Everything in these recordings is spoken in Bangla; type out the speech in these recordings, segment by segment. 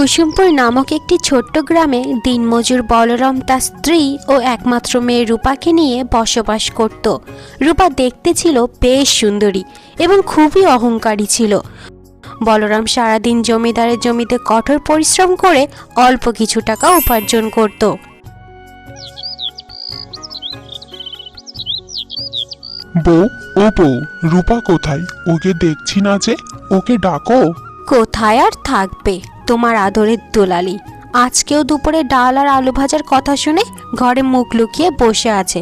কুসুমপুর নামক একটি ছোট্ট গ্রামে দিনমজুর বলরাম তার স্ত্রী ও একমাত্র মেয়ে রূপাকে নিয়ে বসবাস করত। রূপা দেখতে ছিল বেশ সুন্দরী এবং খুবই অহংকারী ছিল। বলরাম সারাদিন জমিদারের জমিতে কঠোর পরিশ্রম করে অল্প কিছু টাকা উপার্জন করত। বউ, ও বউ, রূপা কোথায়? ওকে দেখছি না যে, ওকে ডাকো। কোথায় আর থাকবে, তোমার আদরের দুলালি। আজকেও দুপুরে ডাল আর আলু ভাজার কথা শুনে ঘরে মুখ লুকিয়ে বসে আছে।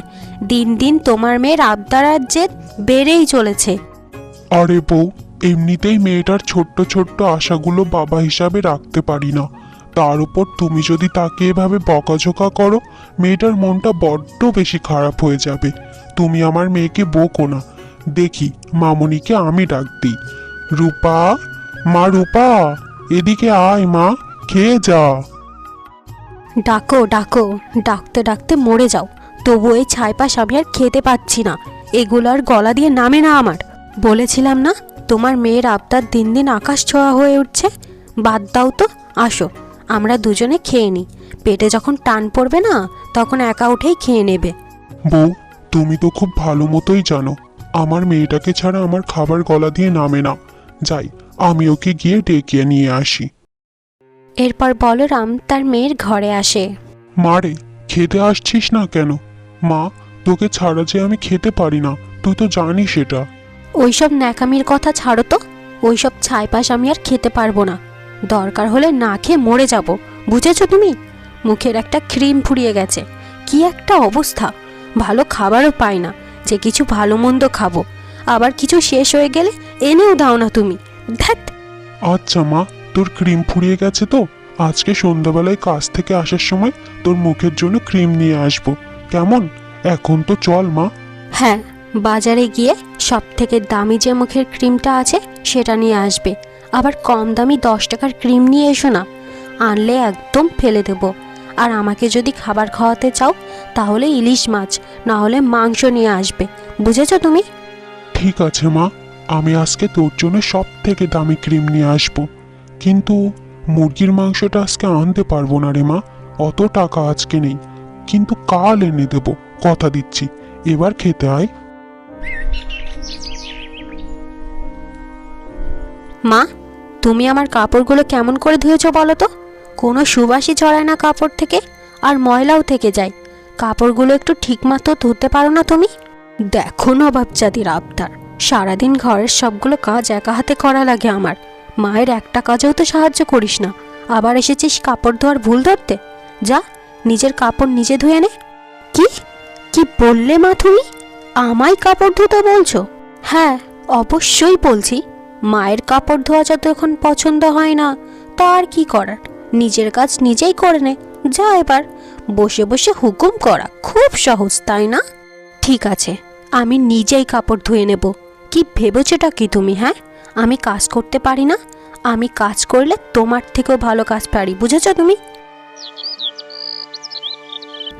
দিন দিন তোমার মেয়ের আবদার আর জেদ বেড়েই চলেছে। আরে বউ, এমনিতেই মেয়েটার ছোট্ট ছোট্ট আশাগুলো বাবা হিসাবে রাখতে পারি না, তার উপর তুমি যদি তাকে এভাবে বকাঝোকা করো, মেয়েটার মনটা বড্ড বেশি খারাপ হয়ে যাবে। তুমি আমার মেয়েকে বকো না। দেখি মামুনিকে আমি ডাক দিই। রূপা, মা রূপা, এদিকে আয় মা, খেয়ে যা। ডাকো ডাকো, ডাকতে ডাকতে মরে যাও, তবু এই ছাইপাশ আমি আর খেতে পাচ্ছি না। এগুলো আর গলা দিয়ে নামে না আমার। বলেছিলাম না তোমার মেয়ের আবদার দিন দিন আকাশ ছোঁয়া হয়ে উঠছে। বাদ দাও তো, আসো আমরা দুজনে খেয়ে নিই। পেটে যখন টান পড়বে না, তখন একা উঠেই খেয়ে নেবে। বউ, তুমি তো খুব ভালো মতোই জানো আমার মেয়েটাকে ছাড়া আমার খাবার গলা দিয়ে নামে না। যাই, আমি ওকে গিয়ে ডেকে নিয়ে আসি। এরপর বলরাম তার মেয়ের ঘরে আসে। মা রে, খেতে আসছিস না কেন? মা, তোকে ছাড়া যে আমি খেতে পারি না, তুই তো জানিস এটা। ওইসব ন্যাকামির কথা ছাড়ো তো। ওইসব ছাইপাশ আমি আর খেতে পারবো না। দরকার হলে না খেয়ে মরে যাব, বুঝেছো তুমি? মুখের একটা ক্রিম ফুরিয়ে গেছে, কি একটা অবস্থা। ভালো খাবারও পাই না যে কিছু ভালো মন্দ খাবো। আবার কিছু শেষ হয়ে গেলে এনেও দাও না তুমি। ধ্যাৎ। আচ্ছা মা, তোর ক্রিম ফুরিয়ে গেছে তো আজকে সন্ধ্যাবেলায় কাজ থেকে আসার সময় তোর মুখের জন্য ক্রিম নিয়ে আসবো, কেমন? এখন তো চল মা। হ্যাঁ, বাজারে গিয়ে সব থেকে দামি যে মুখের ক্রিমটা আছে সেটা নিয়ে আসবে। আবার কম দামি 10 টাকার ক্রিম নিয়ে এসো না, আনলে একদম ফেলে দেব। আর আমাকে যদি খাবার খাওয়াতে চাও তাহলে ইলিশ মাছ না হলে মাংস নিয়ে আসবে, বুঝেছো তুমি? ঠিক আছে মা, আমি আজকে তোর জন্য সব থেকে দামি ক্রিম নিয়ে আসবো। কিন্তু মুরগির মাংসটা আজকে আনতে পারবো না রে মা, অত টাকা আজকে নেই, কিন্তু কাল এনে দেবো, কথা দিচ্ছি। এবার খেতে আয়। মা, তুমি আমার কাপড়গুলো কেমন করে ধুয়েছো বলো তো? কোনো সুবাসই ছড়ায় না কাপড় থেকে, আর ময়লাও থেকে যায়। কাপড়গুলো একটু ঠিকমতো ধুতে পারো না তুমি? দেখো নবাব জাতির আবদার, সারাদিন ঘরের সবগুলো কাজ একা হাতে করা লাগে আমার। মায়ের একটা কাজেও তো সাহায্য করিস না, আবার এসেছিস কাপড় ধোয়ার ভুল ধরতে। যা, নিজের কাপড় নিজে ধুয়ে নে। কি কি বললে মা তুমি? আমায় কাপড় ধুতে বলছো? হ্যাঁ, অবশ্যই বলছি। মায়ের কাপড় ধোয়া যত এখন পছন্দ হয় না, তা আর কি করার, নিজের কাজ নিজেই করে নে। যা, এবার বসে বসে হুকুম করা খুব সহজ, তাই না? ঠিক আছে, আমি নিজেই কাপড় ধুয়ে নেব। কি ভেবেছোটা কি তুমি? হ্যাঁ, আমি কাজ করতে পারি না? আমি কাজ করলে তোমার থেকেও ভালো কাজ পারি, বুঝেছো তুমি?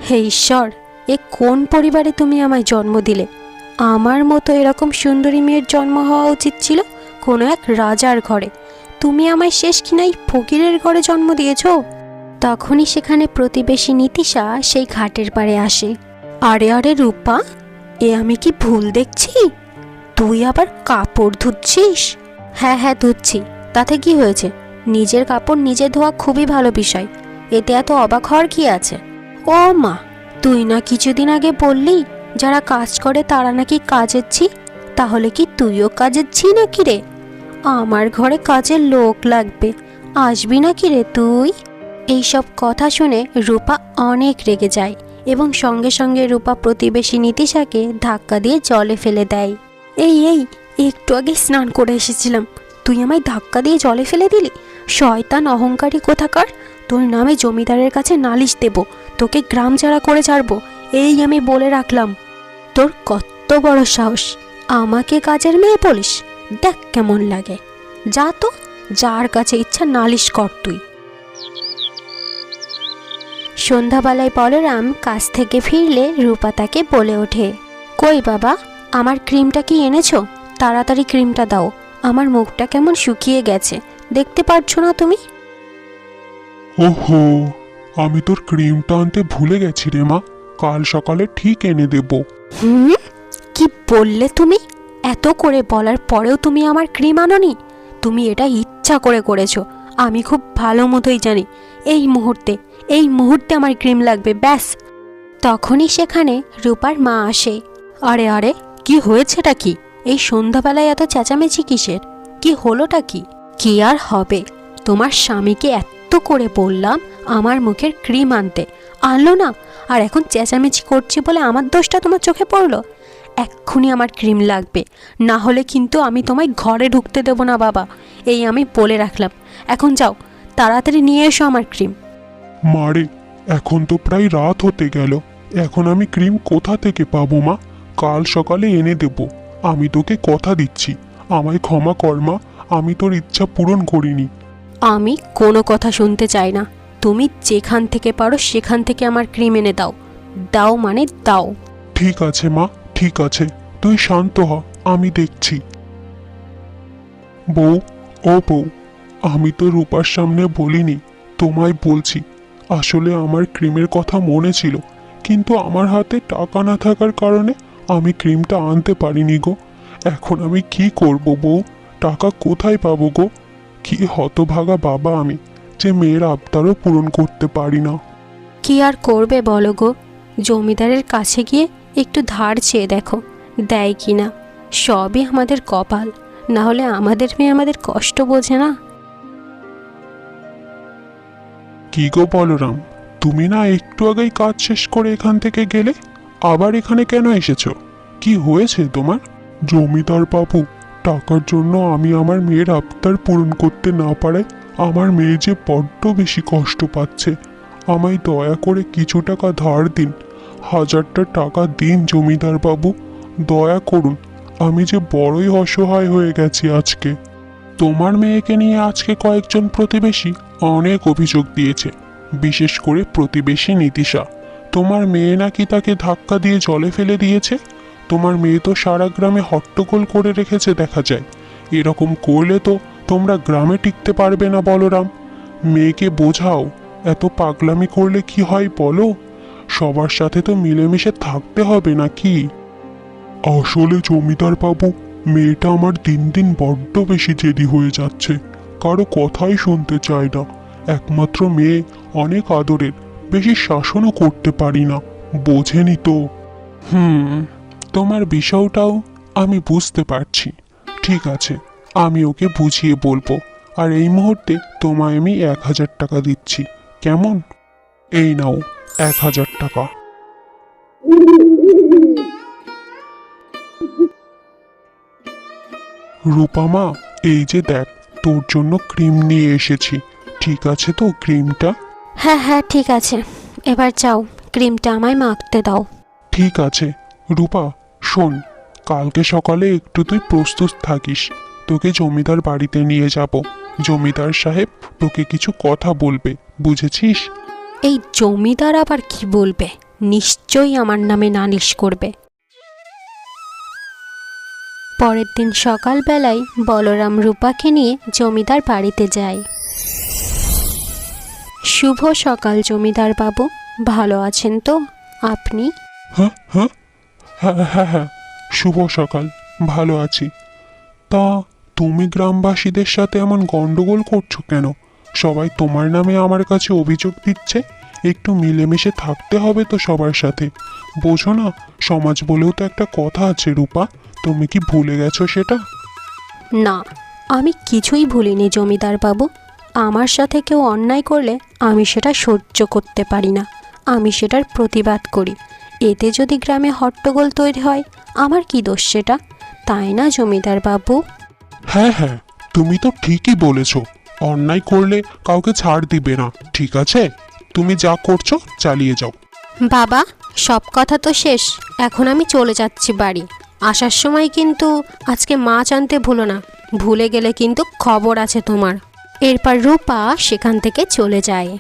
হে ঈশ্বর, এ কোন পরিবারে তুমি আমায় জন্ম দিলে? আমার মতো এরকম সুন্দরী মেয়ের জন্ম হওয়া উচিত ছিল কোনো এক রাজার ঘরে। তুমি আমায় শেষ কিনাই ফকিরের ঘরে জন্ম দিয়েছো। তখনই সেখানে প্রতিবেশী নীতিশা সেই ঘাটের পাড়ে আসে। আরে আরে রূপা, এ আমি কি ভুল দেখছি? তুই আবার কাপড় ধুচ্ছিস? হ্যাঁ হ্যাঁ, ধুচ্ছি, তাতে কি হয়েছে? নিজের কাপড় নিজে ধোয়া খুবই ভালো বিষয়, এতে এত অবাক হওয়ার কি আছে? ও মা, তুই না কিছুদিন আগে বললি যারা কাজ করে তারা নাকি কাজের ছি। তাহলে কি তুইও কাজের ছি নাকি রে? আমার ঘরে কাজের লোক লাগবে, আসবি নাকি রে তুই? এইসব কথা শুনে রূপা অনেক রেগে যায় এবং সঙ্গে সঙ্গে রূপা প্রতিবেশী নীতিশাকে ধাক্কা দিয়ে জলে ফেলে দেয়। এই এই, একটু আগে স্নান করে এসেছিলাম, তুই আমায় ধাক্কা দিয়ে জলে ফেলে দিলি? শয়তান অহংকারী কোথাকার! তোর নামে জমিদারের কাছে নালিশ দেব, তোকে গ্রাম ছাড়া করে ছাড়বো, এই আমি বলে রাখলাম। তোর কত বড় সাহস, আমাকে কাজের মেয়ে বলিস? দেখ কেমন লাগে। যা তো, যার কাছে ইচ্ছা নালিশ কর তুই। সন্ধ্যাবেলায় বলরাম কাজ থেকে ফিরলে রূপা তাকে বলে ওঠে, কই বাবা, আমার ক্রিমটা কি এনেছো? তাড়াতাড়ি ক্রিমটা দাও, আমার মুখটা কেমন শুকিয়ে গেছে, দেখতে পারছো না তুমি? ওহো, আমি তোর ক্রিমটা আনতে ভুলে গেছি রে মা। কাল সকালে ঠিক এনে দেব। হুম, কি বললে তুমি? এত করে বলার পরেও তুমি আমার ক্রিম আনোনি? তুমি এটা ইচ্ছা করে করেছো, আমি খুব ভালো মতোই জানি। এই মুহূর্তে আমার ক্রিম লাগবে, ব্যাস। তখনই সেখানে রূপার মা আসে। আরে আরে, কি হয়েছেটা কি? এই সন্ধ্যাবেলায় এত চেঁচামেচি কিসের? কি হলোটা কি? কি আর হবে, তোমার স্বামীকে এত করে বললাম আমার মুখের ক্রিম আনতে, আনলো না। আর এখন চেঁচামেচি করছি বলে আমার দোষটা তোমার চোখে পড়লো? এক্ষুনি আমার ক্রিম লাগবে, না হলে কিন্তু আমি তোমায় ঘরে ঢুকতে দেবো না বাবা। এই আমি বলে রাখলাম। এখন যাও, তাড়াতাড়ি নিয়ে এসো আমার ক্রিম। মারে, এখন তো প্রায় রাত হতে গেল। এখন আমি ক্রিম কোথা থেকে পাবো মা? কাল সকালে এনে দেব। আমি তোকে কথা দিচ্ছি, আমায় ক্ষমা কর মা। আমি তোর ইচ্ছা পূরণ করিনি। আমি কোনো কথা শুনতে চাই না। তুমি যেখান থেকে পারো সেখান থেকে আমার ক্রিম এনে দাও। দাও মানে দাও। ঠিক আছে মা, ঠিক আছে, তুই শান্ত হ, আমি দেখছি। বউ, ও বউ, আমি তো রূপার সামনে বলিনি, তোমায় বলছি। আসলে আমার ক্রিমের কথা মনে ছিল, কিন্তু আমার হাতে টাকা না থাকার কারণে আমি ক্রিমটা আনতে পারিনি গো। এখন আমি কি করব বউ? টাকা কোথায় পাবো গো? কি হতভাগা বাবা আমি, যে মেয়ের আবদারও পূরণ করতে পারি না। কি আর করবে বলো গো? জমিদারের কাছে গিয়ে একটু ধার চেয়ে দেখো, দেয় কি না। সবই আমাদের কপাল, না হলে আমাদের মেয়ে আমাদের কষ্ট বোঝে না। কি গো বলরাম, তুমি না একটু আগেই কাজ শেষ করে এখান থেকে গেলে, আবার এখানে কেন এসেছো? কি হয়েছে তোমার? জমিদার বাবু, টাকার জন্য আমি আমার মেয়ের আবদার পূরণ করতে না পারায় আমার মেয়ে যে বড্ড বেশি কষ্ট পাচ্ছে। আমায় দয়া করে কিছু টাকা ধার দিন। 1000টা টাকা দিন জমিদার বাবু, দয়া করুন। আমি যে বড়ই অসহায় হয়ে গেছি আজকে। তোমার মেয়েকে নিয়ে আজকে কয়েকজন প্রতিবেশী অনেক অভিযোগ দিয়েছে, বিশেষ করে প্রতিবেশী নীতিশা। তোমার মেয়ে নাকি তাকে ধাক্কা দিয়ে জলে ফেলে দিয়েছে। তোমার মেয়ে তো সারা গ্রামে হট্টগোল করে রেখেছে দেখা যায়। এরকম করলে তো তোমরা গ্রামে টিকতে পারবে না বলরাম। মেয়েকে বোঝাও, এত পাগলামি করলে কি হয় বলো? সবার সাথে তো মিলেমিশে থাকতে হবে নাকি? আসলে জমিদার বাবু, মেয়েটা আমার দিন দিন বড্ড বেশি জেদি হয়ে যাচ্ছে। কারো কথাই শুনতে চায় না। একমাত্র মেয়ে, অনেক আদরের, বেশি শাসনও করতে পারি না, বোঝেনি তো। তোমার বিষয়টাও আমি বুঝতে পারছি। ঠিক আছে, আমি ওকে বুঝিয়ে বলবো। আর এই মুহূর্তে তোমায় আমি 1000 টাকা দিচ্ছি, কেমন? এই নাও 1000 টাকা। রূপামা, এই যে দেখ, তোর জন্য ক্রিম নিয়ে এসেছি। ঠিক আছে তো ক্রিমটা? হ্যাঁ হ্যাঁ, ঠিক আছে। এবার যাও, ক্রিমটা আমায় মাখতে দাও। ঠিক আছে। রূপা, শোন, কালকে সকালে একটু তুই প্রস্তুত থাকিস। তোকে জমিদার বাড়িতে নিয়ে যাব। জমিদার সাহেব তোকে কিছু কথা বলবে, বুঝেছিস? এই জমিদার আবার কি বলবে? নিশ্চয়ই আমার নামে নালিশ করবে। পরের দিন সকালবেলায় বলরাম রূপাকে নিয়ে জমিদার বাড়িতে যায়। শুভ সকাল জমিদার বাবু, ভালো আছেন তো আপনি? হ্যাঁ হ্যাঁ, হ্যাঁ হ্যাঁ হ্যাঁ, শুভ সকাল, ভালো আছি। তা তুমি গ্রামবাসীদের সাথে এমন গন্ডগোল করছো কেন? সবাই তোমার নামে আমার কাছে অভিযোগ দিচ্ছে। একটু মিলেমিশে থাকতে হবে তো সবার সাথে, বোঝো না? সমাজ বলেও তো একটা কথা আছে রূপা, তুমি কি ভুলে গেছো সেটা? না, আমি কিছুই ভুলিনি জমিদার বাবু। আমার সাথে কেউ অন্যায় করলে আমি সেটা সহ্য করতে পারি না, আমি সেটার প্রতিবাদ করি। এতে যদি গ্রামে হট্টগোল তৈরি হয়, আমার কি দোষ সেটা, তাই না জমিদার বাবু? হ্যাঁ হ্যাঁ, তুমি তো ঠিকই বলেছ। অন্যায় করলে কাউকে ছাড় দিবে না, ঠিক আছে? তুমি যা করছো চালিয়ে যাও। বাবা, সব কথা তো শেষ, এখন আমি চলে যাচ্ছি বাড়ি। আসার সময় কিন্তু আজকে মাছ আনতে ভুলো না, ভুলে গেলে কিন্তু খবর আছে তোমার। এরপর রূপা সেখান থেকে চলে যায়।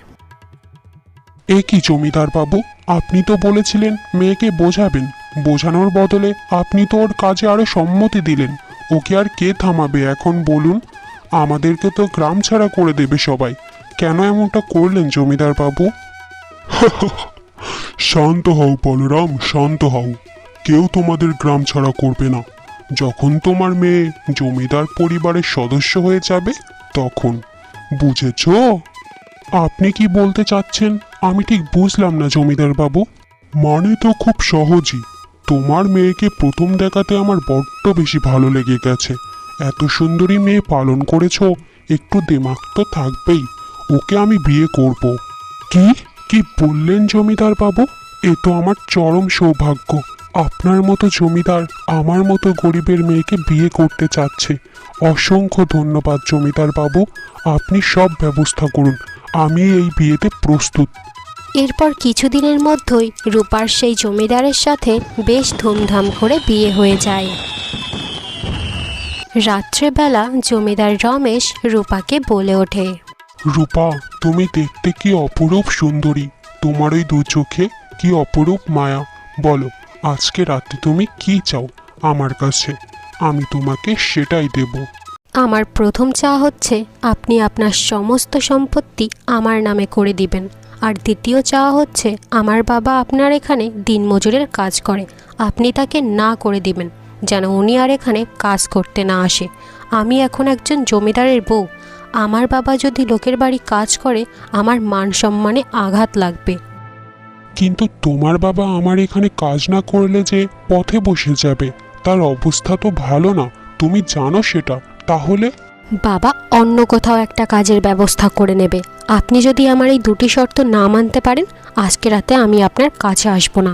এ কি জমিদার বাবু, আপনি তো বলেছিলেন মেয়েকে বোঝাবেন, বোঝানোর বদলে আপনি তো ওর কাজে আরো সম্মতি দিলেন। ওকে আর কে থামাবে এখন বলুন? আমাদেরকে তো গ্রাম ছাড়া করে দেবে সবাই। কেন এমনটা করলেন জমিদার বাবু? শান্ত হও বলরাম, শান্ত হও। কেউ তোমাদের গ্রাম ছাড়া করবে না। যখন তোমার মেয়ে জমিদার পরিবারের সদস্য হয়ে যাবে তখন, বুঝেছো? আপনি কি বলতে চাচ্ছেন আমি ঠিক বুঝলাম না জমিদার বাবু। মানে তো খুব সহজই। তোমার মেয়েকে প্রথম দেখাতে আমার বড্ড বেশি ভালো লেগে গেছে। এত সুন্দরী মেয়ে পালন করেছো, একটু দিমাগ তো থাকবেই। ওকে আমি বিয়ে করব। কি কি বললেন জমিদার বাবু? এ তো আমার চরম সৌভাগ্য। আপনার মতো জমিদার আমার মতো গরিবের মেয়েকে বিয়ে করতে চাচ্ছে। অসংখ্য ধন্যবাদ জমিদার বাবু। আপনি সব ব্যবস্থা করুন, আমি এই বিয়েতে প্রস্তুত। এরপর কিছুদিনের মধ্যেই রূপার সেই জমিদারের সাথে বেশ ধুমধাম করে বিয়ে হয়ে যায়। রাত্রেবেলা জমিদার রমেশ রূপাকে বলে ওঠে, রূপা, তুমি দেখতে কি অপরূপ সুন্দরী। তোমার ওই দু চোখে কি অপরূপ মায়া। বলো, আজকে রাতে তুমি কি চাও আমার কাছে? আমি তোমাকে সেটাই দেব। আমার প্রথম চাওয়া হচ্ছে আপনি আপনার সমস্ত সম্পত্তি আমার নামে করে দিবেন। আর দ্বিতীয় চাওয়া হচ্ছে আমার বাবা আপনার এখানে দিনমজুরের কাজ করে, আপনি তাকে না করে দিবেন যেন উনি আর এখানে কাজ করতে না আসে। আমি এখন একজন জমিদারের বউ। আমার বাবা যদি লোকের বাড়ি কাজ করে আমার মান সম্মানে আঘাত লাগবে। কিন্তু তোমার বাবা আমার এখানে কাজ না করলে যে পথে বসে যাবে, তার অবস্থা তো ভালো না, তুমি জানো সেটা। তাহলে বাবা অন্য কোথাও একটা কাজের ব্যবস্থা করে নেবে। আপনি যদি আমার এই দুটি শর্ত না মানতে পারেন, আজকে রাতে আমি আপনার কাছে আসবো না।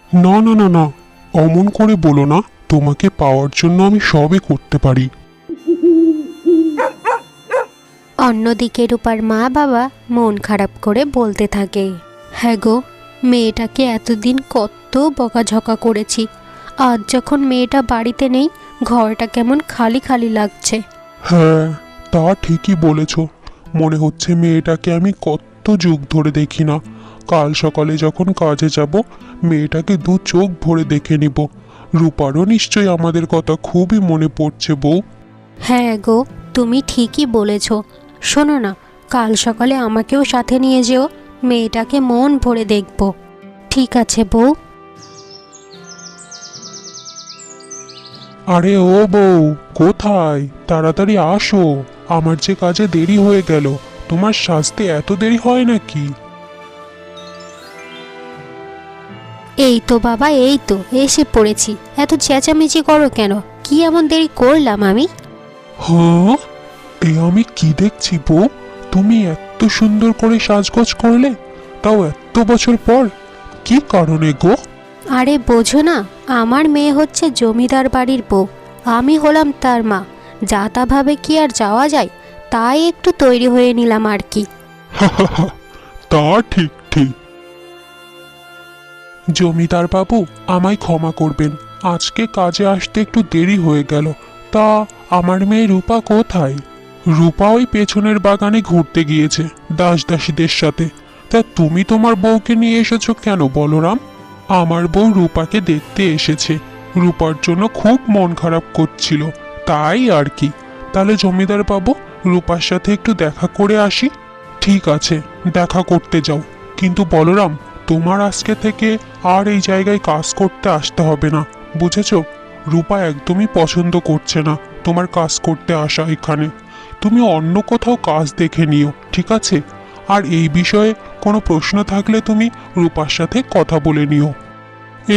না না না না, অমন করে বলো না। তোমাকে পাওয়ার জন্য আমি সবই করতে পারি। অন্যদিকে রূপার মা বাবা মন খারাপ করে বলতে থাকে, হ্যাঁ গো, মেয়েটাকে এতদিন কত বকাঝকা করেছি, আজ যখন মেয়েটা বাড়িতে নেই ঘরটা কেমন খালি খালি লাগছে। হ্যাঁ, তা ঠিকই বলেছ। মনে হচ্ছে মেয়েটাকে আমি কত যুগ ধরে দেখি না। কাল সকালে যখন কাজে যাব মেয়েটাকে দু চোখ ভরে দেখে নিব। রূপারও নিশ্চয়ই আমাদের কথা খুবই মনে পড়ছে বউ। হ্যাঁ গো, তুমি ঠিকই বলেছ। শোনো না, কাল সকালে আমাকেও সাথে নিয়ে যেও, মেয়েটাকে মন ভরে দেখব। ঠিক আছে বউ। আরে ও বউ, কোথায়? তাড়াতাড়ি আসো, আমার যে কাজে দেরি হয়ে গেল। তোমার সাজতে এত দেরি হয় নাকি? এই তো বাবা, এই তো এসে পড়েছি। এত চেঁচামেচি করো কেন? কি এমন দেরি করলাম আমি? হ্যাঁ, এ আমি কি দেখছি বউ? তুমি এত সুন্দর করে সাজগোজ করলে, তাও এত বছর পর। কি কারণে গো? আরে বোঝো না, আমার মেয়ে হচ্ছে জমিদার বাড়ির বউ, আমি হলাম তার মা। যা তা ভাবে কি আর যাওয়া যায়? তাই একটু তৈরি হয়ে নিলাম আর কি। তা ঠিক ঠিক। জমিদার বাবু, আমায় ক্ষমা করবেন, আজকে কাজে আসতে একটু দেরি হয়ে গেল। তা আমার মেয়ে রূপা কোথায়? রূপা ওই পেছনের বাগানে ঘুরতে গিয়েছে দাস দাসীদের সাথে। তা তুমি তোমার বউকে নিয়ে এসেছো কেন বলরাম? আমার বউ রূপাকে দেখতে এসেছে, রূপার জন্য খুব মন খারাপ করছিল, তাই আর কি। তাহলে জমিদার বাবু, রূপার সাথে একটু দেখা করে আসি। ঠিক আছে, দেখা করতে যাও। কিন্তু বলরাম, তোমার আজকে থেকে আর এই জায়গায় কাজ করতে আসতে হবে না, বুঝেছো? রূপা একদমই পছন্দ করছে না তোমার কাজ করতে আসা এখানে। তুমি অন্য কোথাও কাজ দেখে নিও, ঠিক আছে? আর এই বিষয়ে কোনো প্রশ্ন থাকলে তুমি রূপার সাথে কথা বলে নিও।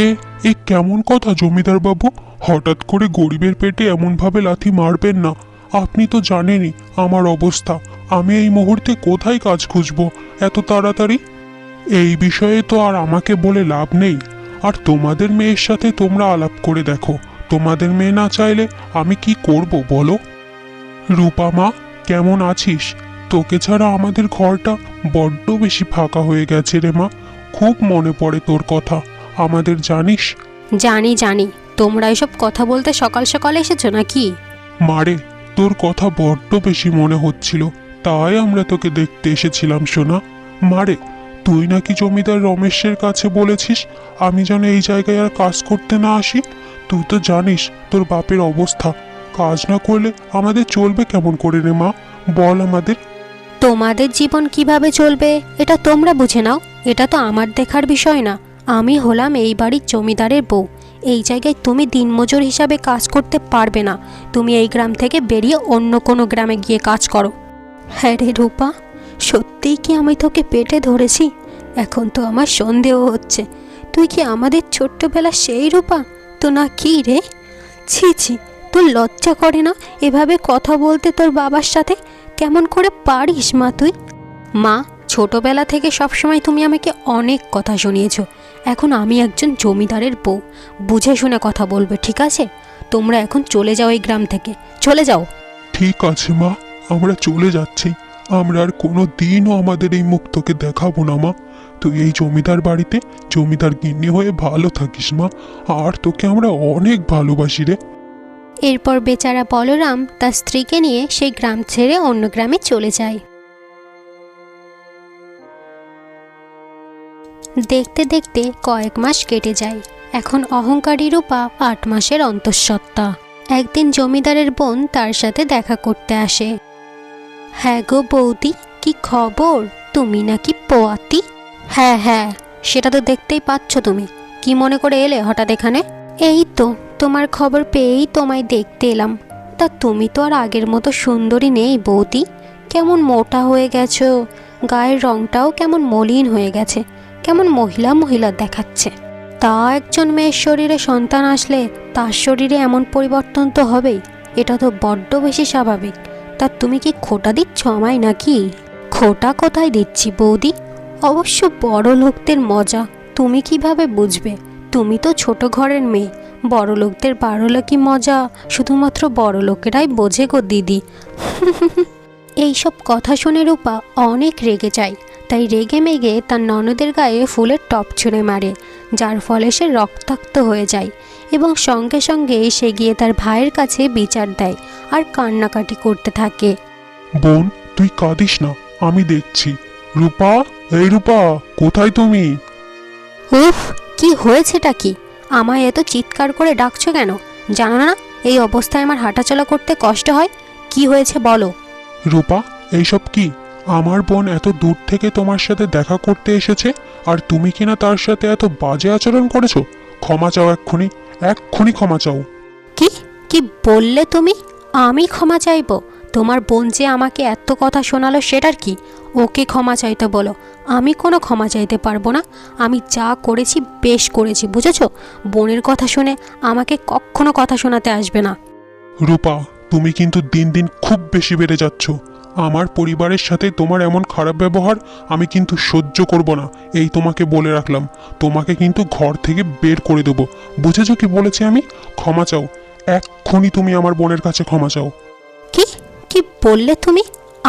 এ এ কেমন কথা জমিদার বাবু? হঠাৎ করে গরিবের পেটে এমনভাবে লাথি মারবেন না। আপনি তো জানেনই আমার অবস্থা। আমি এই মুহূর্তে কোথায় কাজ খুঁজবো এত তাড়াতাড়ি? এই বিষয়ে তো আর আমাকে বলে লাভ নেই। আর তোমাদের মেয়ের সাথে তোমরা আলাপ করে দেখো। তোমাদের মেয়ে না চাইলে আমি কি করব বলো? রূপা মা, কেমন আছিস? তোকে ছাড়া আমাদের ঘরটা বড্ড বেশি ফাঁকা হয়ে গেছে রে মা। খুব মনে পড়ে তোর কথা আমাদের, জানিস? জানি জানি, তোমরা এসব কথা বলতে সকাল সকাল এসেছো নাকি? মারে, তোর কথা বড্ড বেশি মনে হচ্ছিল, তাই আমরা তোকে দেখতে এসেছিলাম সোনা। মারে, তুই নাকি জমিদার রমেশের কাছে বলেছিস আমি যেন এই জায়গায় আর কাজ করতে না আসি। তুই তো জানিস তোর বাপের অবস্থা, কাজ না করলে আমাদের চলবে কেমন করে রে মা, বল আমাদের। তোমাদের জীবন কিভাবে চলবে এটা তোমরা বুঝে নাও, এটা তো আমার দেখার বিষয় না। আমি হলাম এই বাড়ির জমিদারের বউ। এই জায়গায় তুমি দিনমজুর হিসাবে কাজ করতে পারবে না। তুমি এই গ্রাম থেকে বেরিয়ে অন্য কোনো গ্রামে গিয়ে কাজ করো। হ্যাঁ রে রূপা, সত্যিই কি আমি তোকে পেটে ধরেছি? এখন তো আমার সন্দেহ হচ্ছে, তুই কি আমাদের ছোট্টবেলা সেই রূপা তো না কি রে? ছি ছি, তোর লজ্জা করে না এভাবে কথা বলতে তোর বাবার সাথে? কেমন করে পারিস মা তুই? মা, ছোটবেলা থেকে সবসময় তুমি আমাকে অনেক কথা শুনিয়েছো। এখন আমি একজন জমিদারের বউ, বুঝে শুনে কথা বলবে, ঠিক আছে? তোমরা এখন চলে যাও এই গ্রাম থেকে, চলে যাও। ঠিক আছে মা, আমরা চলে যাচ্ছি। আমরা আর কোনো দিনও আমাদের এই মুখ তোকে দেখাবো না মা। তুই এই জমিদার বাড়িতে জমিদার গিন্নি হয়ে ভালো থাকিস মা। আর তোকে আমরা অনেক ভালোবাসি রে। এরপর বেচারা বলরাম তার স্ত্রীকে নিয়ে সেই গ্রাম ছেড়ে অন্য গ্রামে চলে যায়। দেখতে দেখতে কয়েক মাস কেটে যায়। এখন অহংকারী রূপা 8 মাসের অন্তঃসত্ত্বা। একদিন জমিদারের বোন তার সাথে দেখা করতে আসে। হ্যাঁ গো বৌদি, কি খবর? তুমি নাকি পোয়াতি? হ্যাঁ হ্যাঁ, সেটা তো দেখতেই পাচ্ছ। তুমি কি মনে করে এলে হঠাৎ এখানে? এই তো তোমার খবর পেয়েই তোমায় দেখতে এলাম। তা তুমি তো আর আগের মতো সুন্দরী নেই বৌদি, কেমন মোটা হয়ে গেছো, গায়ের রংটাও কেমন মলিন হয়ে গেছে, কেমন মহিলা মহিলা দেখাচ্ছে। তা একজন মেয়ের শরীরে সন্তান আসলে তার শরীরে এমন পরিবর্তন তো হবেই, এটা তো বড্ড বেশি স্বাভাবিক। তা তুমি কি খোটা দিচ্ছ আমায় নাকি? খোটা কোথায় দিচ্ছি বৌদি, অবশ্য বড় লোকদের মজা তুমি কিভাবে বুঝবে? তুমি তো ছোট ঘরের মেয়ে, বড় লোকদের বারোলাকি মজা শুধুমাত্র বড় লোকেরাই বোঝে গো দিদি। এইসব কথা শুনে রূপা অনেক রেগে যায়। তাই রেগে মেগে তার ননদের গায়ে ফুলের টপ ছুঁড়ে মারে, যার ফলে সে রক্তাক্ত হয়ে যায় এবং সঙ্গে সঙ্গে সে গিয়ে তার ভাইয়ের কাছে বিচার দেয় আর কান্নাকাটি করতে থাকে। বোন, তুই কাঁদিস না, আমি দেখছি। রূপা, এই রূপা, কোথায় তুমি? উফ, কি হয়েছেটা কি? আমায় এত চিৎকার করে ডাকছো কেন? জানো না এই অবস্থায় আমার হাঁটাচলা করতে কষ্ট হয়? কি হয়েছে বলো। রূপা, এইসব কি? আমার বোন এত দূর থেকে তোমার সাথে দেখা করতে এসেছে, আর তুমি কিনা তার সাথে এত বাজে আচরণ করেছো। ক্ষমা চাও, এক্ষুনি এক্ষুনি ক্ষমা চাও। কি কি বললে তুমি? আমি ক্ষমা চাইবো? তোমার বোন যে আমাকে এত কথা শোনালো সেটার কি? ওকে ক্ষমা চাইতে বলো। আমি কোনো ক্ষমা চাইতে পারবো না। আমি যা করেছি বেশ করেছি, বুঝেছো? বোনের কথা শুনে আমাকে কখনো কথা শোনাতে আসবে না। রূপা, তুমি কিন্তু দিন দিন খুব বেশি বেড়ে যাচ্ছ। আমার পরিবারের সাথে তোমার এমন খারাপ ব্যবহার আমি কিন্তু সহ্য করব না। এই তোমাকে বলে রাখলাম, তোমাকে কিন্তু ঘর থেকে বের করে দেবো। বুঝেছো কি বলেছি আমি? ক্ষমা চাও, এক্ষুনি তুমি আমার বোনের কাছে ক্ষমা চাও। কি কি বললে তুমি?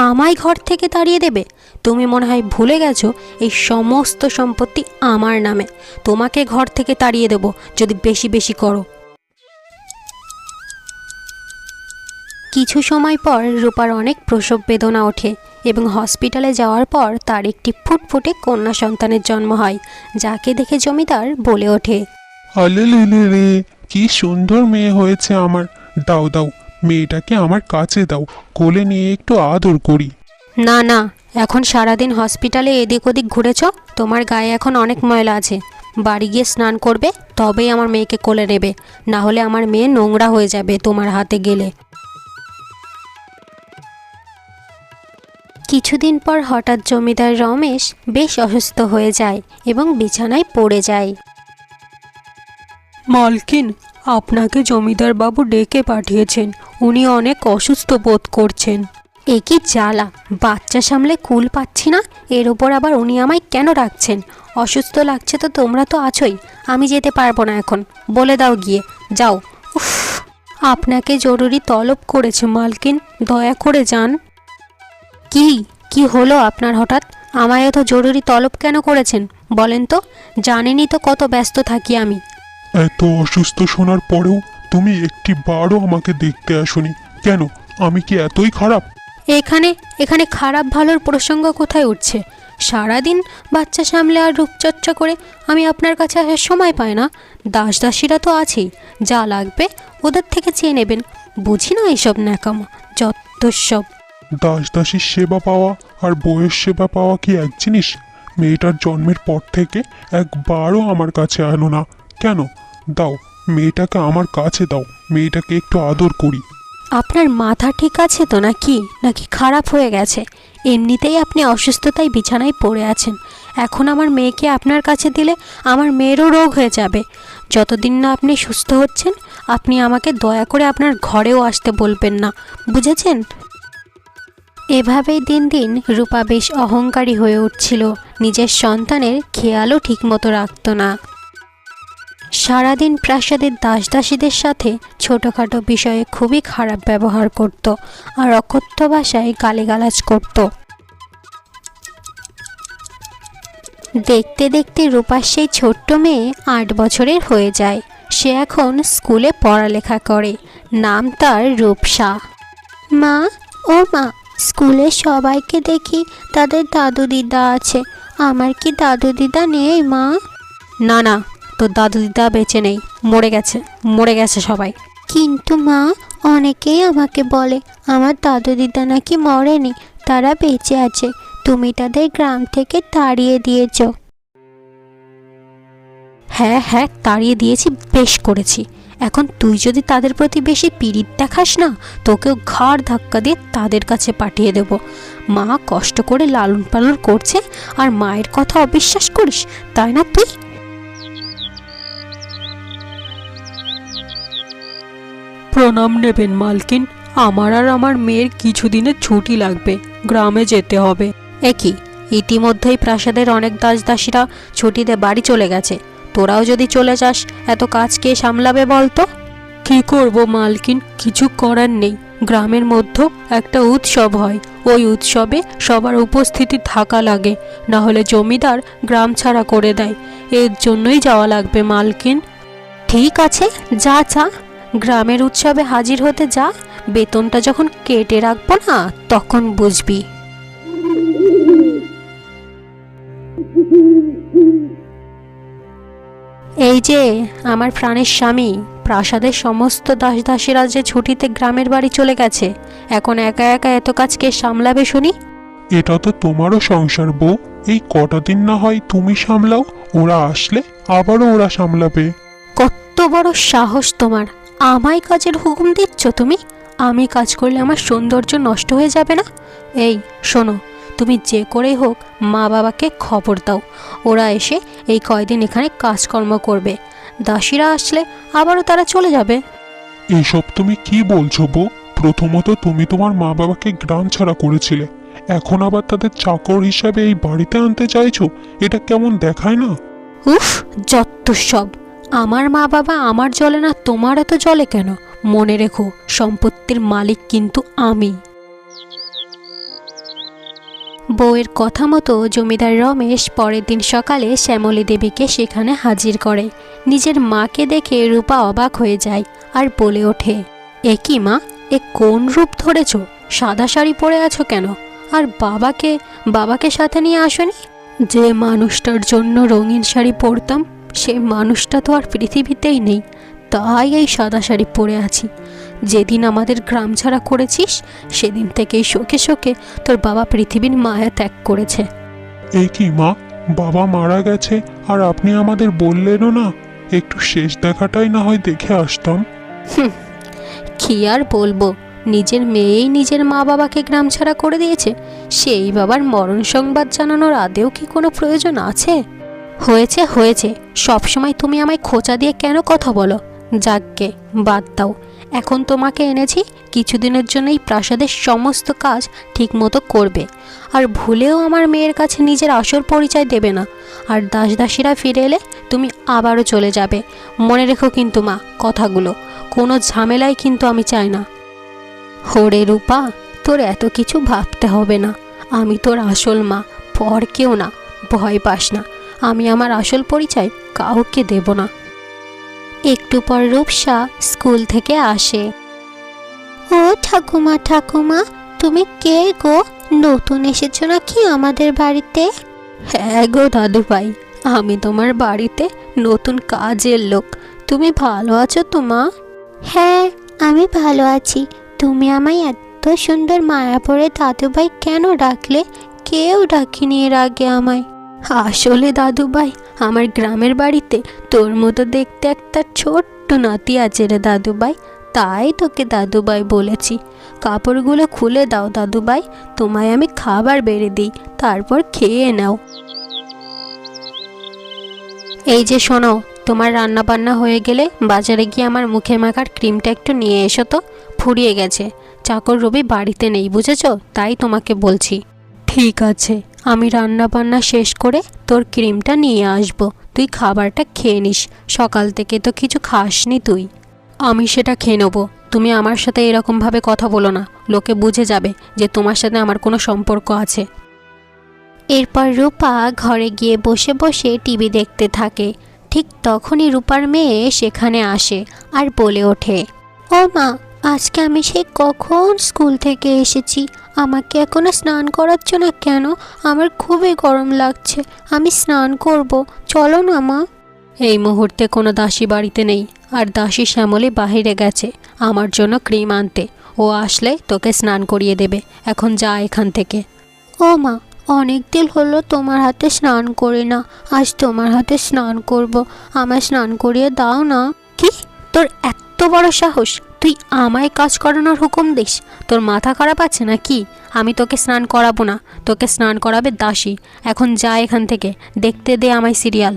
আমায় ঘর থেকে তাড়িয়ে দেবে? তুমি মনে হয় ভুলে গেছো এই সমস্ত সম্পত্তি আমার নামে। তোমাকে ঘর থেকে তাড়িয়ে দেব যদি বেশি বেশি করো। কিছু সময় পর রূপার অনেক প্রসব বেদনা ওঠে এবং হসপিটালে যাওয়ার পর তার একটি ফুটফুটে কন্যা সন্তানের জন্ম হয়, যাকে দেখে জমিদার বলে ওঠে, আলে রে, কি সুন্দর মেয়ে হয়েছে আমার। দাও দাও, মেয়েটাকে আমার কাছে দাও, কোলে নিয়ে একটু আদর করি। না না, এখন সারাদিন হসপিটালে এদিক ওদিক ঘুরেছ, তোমার গায়ে এখন অনেক ময়লা আছে। বাড়ি গিয়ে স্নান করবে, তবেই আমার মেয়েকে কোলে নেবে, না হলে আমার মেয়ে নোংরা হয়ে যাবে তোমার হাতে গেলে। কিছুদিন পর হঠাৎ জমিদার রমেশ বেশ অসুস্থ হয়ে যায় এবং বিছানায় পড়ে যায়। মালকিন, আপনাকে জমিদার বাবু ডেকে পাঠিয়েছেন, উনি অনেক অসুস্থ বোধ করছেন। এ কি জ্বালা, বাচ্চা সামলে কুল পাচ্ছি না, এর ওপর আবার উনি আমায় কেন ডাকছেন? অসুস্থ লাগছে তো তোমরা তো আছোই, আমি যেতে পারবো না এখন, বলে দাও গিয়ে, যাও। উফ, আপনাকে জরুরি তলব করেছে মালকিন, দয়া করে যান। কি কি হলো আপনার হঠাৎ? আমায় এত জরুরি তলব কেন করেছেন বলেন তো? জানেনই তো কত ব্যস্ত থাকি আমি। এত অসুস্থ শোনার পরেও তুমি একটি বারও আমাকে দেখতে আসোনি কেন? আমি কি এতই খারাপ? এখানে এখানে খারাপ ভালোর প্রসঙ্গ কোথায় উঠছে? সারাদিন বাচ্চা সামলে আর রূপচর্চা করে আমি আপনার কাছে আসার সময় পাই না। দাস দাসীরা তো আছেই, যা লাগবে ওদের থেকে চেয়ে নেবেন। বুঝি না এইসব ন্যাকামো, যত সব। দাস দাসীর সেবা পাওয়া আর বউয়ের সেবা পাওয়া কি এক জিনিস? মেয়েটার জন্মের পর থেকে একবারও আমার কাছে আনো না কেন? দাও, মেয়েটাকে আমার কাছে দাও, মেয়েটাকে একটু আদর করি। আপনার মাথা ঠিক আছে তো নাকি নাকি খারাপ হয়ে গেছে? এমনিতেই আপনি অসুস্থতায় বিছানায় পড়ে আছেন, এখন আমার মেয়েকে আপনার কাছে দিলে আমার মেয়েরও রোগ হয়ে যাবে। যতদিন না আপনি সুস্থ হচ্ছেন, আপনি আমাকে দয়া করে আপনার ঘরেও আসতে বলবেন না, বুঝেছেন? এভাবেই দিন দিন রূপা বেশ অহংকারী হয়ে উঠছিল, নিজের সন্তানের খেয়ালও ঠিকমতো রাখত না। সারাদিন প্রাসাদের দাসদাসীদের সাথে ছোটোখাটো বিষয়ে খুবই খারাপ ব্যবহার করত আর অকথ্য ভাষায় গালিগালাজ করত। দেখতে দেখতে রূপার সেই ছোট্ট মেয়ে 8 বছরের হয়ে যায়। সে এখন স্কুলে পড়ালেখা করে, নাম তার রূপসা। মা, ও মা, স্কুলে সবাইকে দেখি তাদের দাদু দিদা আছে, আমার কি দাদু দিদা নেই মা? না না, তোর দাদু দিদা বেঁচে নেই, মরে গেছে সবাই। কিন্তু মা, অনেকেই আমাকে বলে আমার দাদু দিদা নাকি মরেনি, তারা বেঁচে আছে, তুমি তাদের গ্রাম থেকে তাড়িয়ে দিয়েছ। হ্যাঁ হ্যাঁ, তাড়িয়ে দিয়েছি, বেশ করেছি। এখন তুই যদি তাদের প্রতি বেশি পীড়িত দেখাস না, তোকেও ঘাড় ধাক্কা দিয়ে তাদের কাছে পাঠিয়ে দেব। মা কষ্ট করে লালন পালন করছে আর মায়ের কথা অবিশ্বাস করিস, তাই না তুই? প্রণাম নেবেন মালকিন, আমার আর আমার মেয়ের কিছুদিনের ছুটি লাগবে, গ্রামে যেতে হবে। একই, ইতিমধ্যেই প্রাসাদের অনেক দাসদাসীরা ছুটিতে বাড়ি চলে গেছে, তোরাও যদি চলে যাস এত কাজ কে সামলাবে বলতো? কি করব মালকিন, কিছু করার নেই। গ্রামের মধ্যে একটা উৎসব হয়, ওই উৎসবে সবার উপস্থিতি থাকা লাগে, না হলে জমিদার গ্রাম ছাড়া করে দেয়। এর জন্যই যাওয়া লাগবে মালকিন। ঠিক আছে, যা যা, গ্রামের উৎসবে হাজির হতে যা, বেতনটা যখন কেটে রাখবো না তখন বুঝবি। এই যে আমার প্রাণের স্বামী, প্রাসাদের সমস্ত দাসদাসীরা যে ছুটিতে গ্রামের বাড়ি চলে গেছে, এখন একা একা এত কাজ কে সামলাবে শুনি? এটা তো তোমারও সংসার বউ, এই কটা দিন না হয় তুমি সামলাও, ওরা আসলে আবারও ওরা সামলাবে। কত বড় সাহস তোমার, আমায় কাজের হুকুম দিচ্ছ তুমি? আমি কাজ করলে আমার সৌন্দর্য নষ্ট হয়ে যাবে না? এই শোনো, তুমি যে করেই হোক মা বাবাকে খবর দাও, ওরা এসে এই কয়দিন এখানে কাজকর্ম করবে, দাসীরা আসলে আবারও তারা চলে যাবে। এসব তুমি কি বলছো বউ? প্রথমত তুমি তোমার মা বাবাকে গ্রাম ছাড়া করেছিলে, এখন আবার তাদের চাকর হিসাবে এই বাড়িতে আনতে চাইছো? এটা কেমন দেখায় না? উফ, যত সব! আমার মা বাবা আমার জ্বলে না, তোমার এত জ্বলে কেন? মনে রেখো, সম্পত্তির মালিক কিন্তু আমি। বউয়ের কথা মতো জমিদার রমেশ পরের দিন সকালে শ্যামলী দেবীকে সেখানে হাজির করে। নিজের মাকে দেখে রূপা অবাক হয়ে যায় আর বলে ওঠে, এ কি মা, এ কোন রূপ ধরেছ? সাদা শাড়ি পরে আছো কেন? আর বাবাকে সাথে নিয়ে আসনি? যে মানুষটার জন্য রঙিন শাড়ি পরতাম, সে মানুষটা তো আর পৃথিবীতেই নেই, তাই এই সাদা শাড়ি পরে আছি। যেদিন আমাদের গ্রাম ছাড়া করেছিস, সেদিন থেকেই শোকে শোকে তোর বাবা পৃথিবীর মায়া ত্যাগ করেছে। এ কি মা, বাবা মারা গেছে আর আপনি আমাদের বললেনও না? একটু শেষ দেখাটাই না হয় দেখে আসতাম। কি আর বলবো, নিজের মেয়েই নিজের মা বাবাকে গ্রাম ছাড়া করে দিয়েছে, সেই বাবার মরণ সংবাদ জানানোর আদেও কি কোনো প্রয়োজন আছে? হয়েছে হয়েছে, সবসময় তুমি আমায় খোঁচা দিয়ে কেন কথা বলো? যাকগে, বাদ দাও। এখন তোমাকে এনেছি, কিছুদিনের জন্য এই প্রাসাদের সমস্ত কাজ ঠিকমতো করবে, আর ভুলেও আমার মেয়ের কাছে নিজের আসল পরিচয় দেবে না। আর দাসদাসীরা ফিরে এলে তুমি আবারও চলে যাবে। মনে রেখো কিন্তু মা কথাগুলো, কোনো ঝামেলাই কিন্তু আমি চাই না। হোরে রূপা, তোর এত কিছু ভাবতে হবে না, আমি তোর আসল মা, পর কেউ না, ভয় পাস না, আমি আমার আসল পরিচয় কাউকে দেব না। একটু পর রূপসা স্কুল থেকে আসে। ও ঠাকুমা, ঠাকুমা, তুমি কে গো? নতুন এসেছো নাকি আমাদের বাড়িতে? হ্যাঁ গো দাদু ভাই, আমি তোমার বাড়িতে নতুন কাজের লোক। তুমি ভালো আছো তো মা? হ্যাঁ, আমি ভালো আছি। তুমি আমায় এত এত সুন্দর মায়া পড়ে দাদুভাই কেন ডাকলে? কেউ ডাকিনি এর আগে আমায়। আসলে দাদুভাই, আমার গ্রামের বাড়িতে তোর মতো দেখতে একটা ছোট্ট নাতি আছে রে দাদুভাই, তাই তোকে দাদুভাই বলেছি। কাপড়গুলো খুলে দাও দাদুভাই, তোমায় আমি খাবার বেড়ে দিই, তারপর খেয়ে নাও। এই যে শোনো, তোমার রান্না বান্না হয়ে গেলে বাজারে গিয়ে আমার মুখে মাখার ক্রিমটা একটু নিয়ে এসো তো, ফুরিয়ে গেছে। চাকর রবি বাড়িতে নেই, বুঝেছো? তাই তোমাকে বলছি। ঠিক আছে, আমি রান্না বান্না শেষ করে তোর ক্রিমটা নিয়ে আসবো, তুই খাবারটা খেয়ে নিস। সকাল থেকে তো কিছু খাসনি তুই। আমি সেটা খেয়ে নেবো, তুমি আমার সাথে এরকমভাবে কথা বলো না, লোকে বুঝে যাবে যে তোমার সাথে আমার কোনো সম্পর্ক আছে। এরপর রূপা ঘরে গিয়ে বসে বসে টিভি দেখতে থাকে। ঠিক তখনই রূপার মেয়ে সেখানে আসে আর বলে ওঠে, ও মা, আজকে আমি সেই কখন স্কুল থেকে এসেছি, আমাকে এখনো স্নান করাচ্ছ না কেন? আমার খুবই গরম লাগছে, আমি স্নান করব, চলো না মা। এই মুহূর্তে কোনো দাসী বাড়িতে নেই, আর দাসী শ্যামলী বাহিরে গেছে আমার জন্য ক্রিম আনতে। ও আসলে তোকে স্নান করিয়ে দেবে, এখন যা এখান থেকে। ও মা, অনেক দিন হলো তোমার হাতে স্নান করি না, আজ তোমার হাতে স্নান করব, আমায় স্নান করিয়ে দাও না। কি, তোর এত বড় সাহস, তুই আমায় কাজ করানোর হুকুম দিস? তোর মাথা খারাপ আছে নাকি? আমি তোকে স্নান করাবো না, তোকে স্নান করাবে দাসী। এখন যা এখান থেকে, দেখতে দে আমায় সিরিয়াল।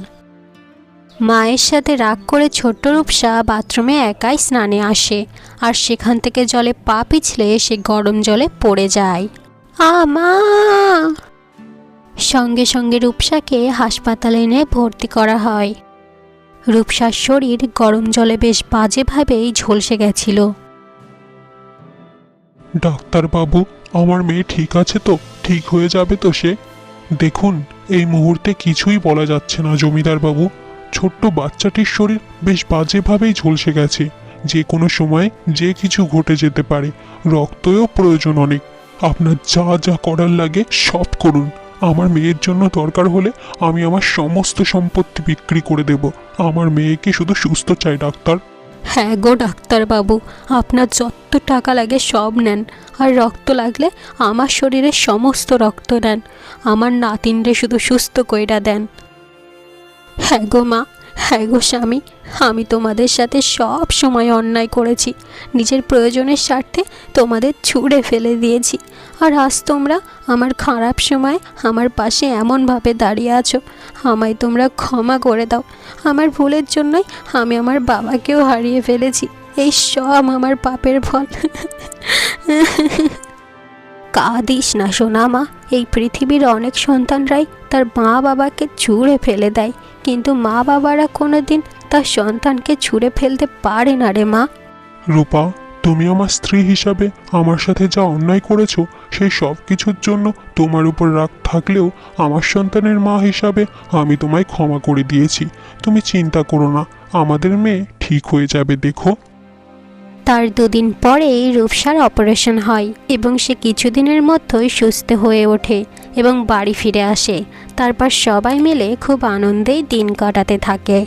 মায়ের সাথে রাগ করে ছোট্ট রূপসা বাথরুমে একাই স্নানে আসে, আর সেখান থেকে জলে পা পিছলে সে গরম জলে পড়ে যায়। মা! সঙ্গে সঙ্গে রূপসাকে হাসপাতালে এনে ভর্তি করা হয়। রূপসার শরীর গরম জলে বেশ বাজেভাবেই ঝলসে গেছিল। ডাক্তারবাবু, আমার মেয়ে ঠিক আছে তো? ঠিক হয়ে যাবে তো সে? দেখুন, এই মুহূর্তে কিছুই বলা যাচ্ছে না জমিদার বাবু। ছোট্ট বাচ্চাটির শরীর বেশ বাজেভাবেই ঝলসে গেছে, যে কোনো সময় যে কিছু ঘটে যেতে পারে। রক্তও প্রয়োজন অনেক, আপনার যা যা করার লাগে সব করুন। আমার মেয়ের জন্য দরকার হলে আমি আমার সমস্ত সম্পত্তি বিক্রি করে দেব। আমার মেয়েকে শুধু সুস্থ চাই ডাক্তার। হ্যাঁ গো ডাক্তারবাবু, আপনার যত টাকা লাগে সব নেন, আর রক্ত লাগলে আমার শরীরের সমস্ত রক্ত নেন। আমার নাতিনরে শুধু সুস্থ কইরা দেন। হ্যাঁ গো মা, হ্যাঁ গো স্বামী, আমি তোমাদের সাথে সব সময় অন্যায় করেছি, নিজের প্রয়োজনের স্বার্থে তোমাদের ছুঁড়ে ফেলে দিয়েছি, আর আজ তোমরা আমার খারাপ সময় আমার পাশে এমনভাবে দাঁড়িয়ে আছো। আমায় তোমরা ক্ষমা করে দাও, আমার ভুলের জন্যই আমি আমার বাবাকেও হারিয়ে ফেলেছি। এই সব আমার পাপের ফল। কাঁদিস না সোনা মা, এই পৃথিবীর অনেক সন্তানরাই তার মা বাবাকে ছুঁড়ে ফেলে দেয়, কিন্তু মা বাবারা কোনোদিন তার সন্তানকে ছুঁড়ে ফেলতে পারে না রে মা। রূপা, তুমি আমার স্ত্রী হিসাবে আমার সাথে যা অন্যায় করেছো সেই সব কিছুর জন্য তোমার উপর রাগ থাকলেও আমার সন্তানের মা হিসাবে আমি তোমায় ক্ষমা করে দিয়েছি। তুমি চিন্তা করো না, আমাদের মেয়ে ঠিক হয়ে যাবে, দেখো। তার 2 দিন পরেই রূপসার অপারেশন হয় এবং সে কিছুদিনের মধ্যেই সুস্থ হয়ে ওঠে এবং বাড়ি ফিরে আসে। তারপর সবাই মিলে খুব আনন্দেই দিন কাটাতে থাকে।